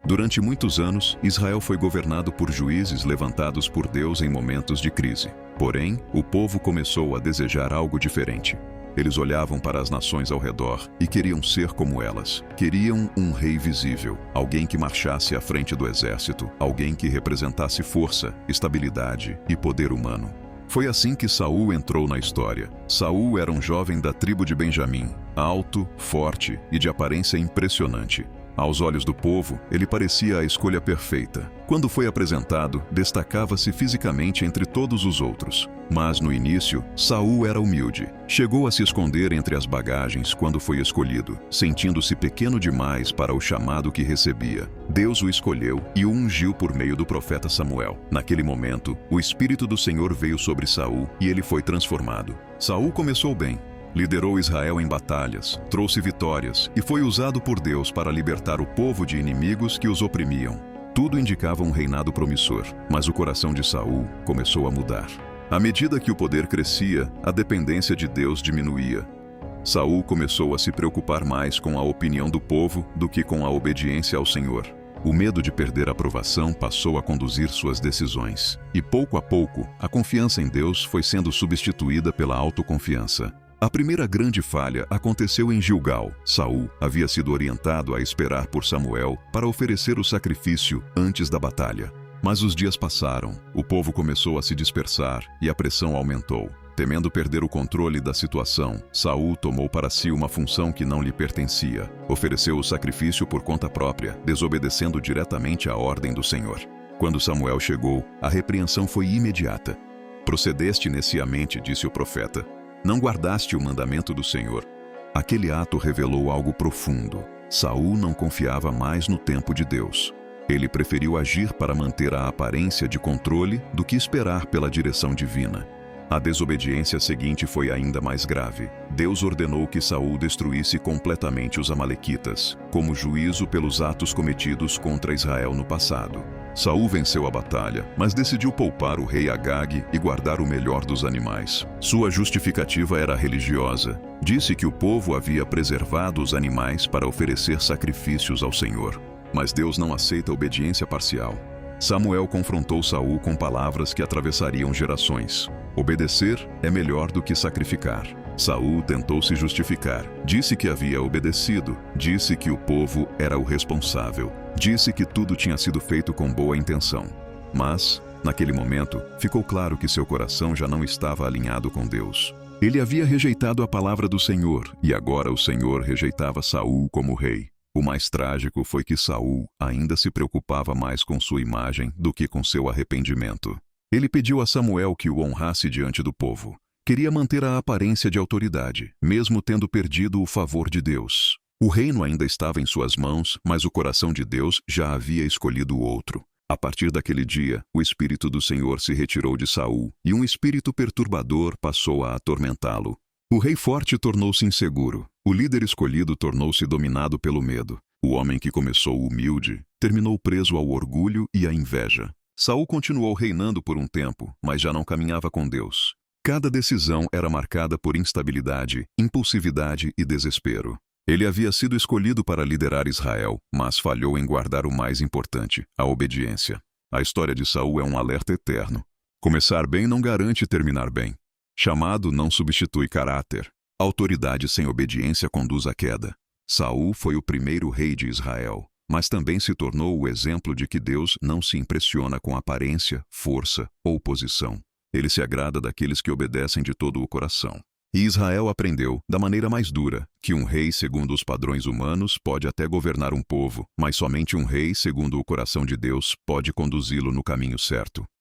Durante muitos anos, Israel foi governado por juízes levantados por Deus em momentos de crise. Porém, o povo começou a desejar algo diferente. Eles olhavam para as nações ao redor e queriam ser como elas. Queriam um rei visível, alguém que marchasse à frente do exército, alguém que representasse força, estabilidade e poder humano. Foi assim que Saul entrou na história. Saul era um jovem da tribo de Benjamim, alto, forte e de aparência impressionante. Aos olhos do povo, ele parecia a escolha perfeita. Quando foi apresentado, destacava-se fisicamente entre todos os outros. Mas no início, Saul era humilde. Chegou a se esconder entre as bagagens quando foi escolhido, sentindo-se pequeno demais para o chamado que recebia. Deus o escolheu e o ungiu por meio do profeta Samuel. Naquele momento, o Espírito do Senhor veio sobre Saul e ele foi transformado. Saul começou bem. Liderou Israel em batalhas, trouxe vitórias e foi usado por Deus para libertar o povo de inimigos que os oprimiam. Tudo indicava um reinado promissor, mas o coração de Saul começou a mudar. À medida que o poder crescia, a dependência de Deus diminuía. Saul começou a se preocupar mais com a opinião do povo do que com a obediência ao Senhor. O medo de perder a aprovação passou a conduzir suas decisões. E pouco a pouco, a confiança em Deus foi sendo substituída pela autoconfiança. A primeira grande falha aconteceu em Gilgal. Saul havia sido orientado a esperar por Samuel para oferecer o sacrifício antes da batalha. Mas os dias passaram, o povo começou a se dispersar e a pressão aumentou. Temendo perder o controle da situação, Saul tomou para si uma função que não lhe pertencia. Ofereceu o sacrifício por conta própria, desobedecendo diretamente à ordem do Senhor. Quando Samuel chegou, a repreensão foi imediata. "Procedeste neciamente", disse o profeta. "Não guardaste o mandamento do Senhor." Aquele ato revelou algo profundo. Saul não confiava mais no tempo de Deus. Ele preferiu agir para manter a aparência de controle do que esperar pela direção divina. A desobediência seguinte foi ainda mais grave. Deus ordenou que Saul destruísse completamente os amalequitas, como juízo pelos atos cometidos contra Israel no passado. Saul venceu a batalha, mas decidiu poupar o rei Agag e guardar o melhor dos animais. Sua justificativa era religiosa. Disse que o povo havia preservado os animais para oferecer sacrifícios ao Senhor. Mas Deus não aceita obediência parcial. Samuel confrontou Saul com palavras que atravessariam gerações. Obedecer é melhor do que sacrificar. Saul tentou se justificar. Disse que havia obedecido. Disse que o povo era o responsável. Disse que tudo tinha sido feito com boa intenção. Mas, naquele momento, ficou claro que seu coração já não estava alinhado com Deus. Ele havia rejeitado a palavra do Senhor, e agora o Senhor rejeitava Saul como rei. O mais trágico foi que Saul ainda se preocupava mais com sua imagem do que com seu arrependimento. Ele pediu a Samuel que o honrasse diante do povo. Queria manter a aparência de autoridade, mesmo tendo perdido o favor de Deus. O reino ainda estava em suas mãos, mas o coração de Deus já havia escolhido outro. A partir daquele dia, o Espírito do Senhor se retirou de Saul, e um espírito perturbador passou a atormentá-lo. O rei forte tornou-se inseguro. O líder escolhido tornou-se dominado pelo medo. O homem que começou humilde terminou preso ao orgulho e à inveja. Saul continuou reinando por um tempo, mas já não caminhava com Deus. Cada decisão era marcada por instabilidade, impulsividade e desespero. Ele havia sido escolhido para liderar Israel, mas falhou em guardar o mais importante, a obediência. A história de Saul é um alerta eterno. Começar bem não garante terminar bem. Chamado não substitui caráter. Autoridade sem obediência conduz à queda. Saul foi o primeiro rei de Israel, mas também se tornou o exemplo de que Deus não se impressiona com aparência, força ou posição. Ele se agrada daqueles que obedecem de todo o coração. E Israel aprendeu, da maneira mais dura, que um rei segundo os padrões humanos pode até governar um povo, mas somente um rei segundo o coração de Deus pode conduzi-lo no caminho certo.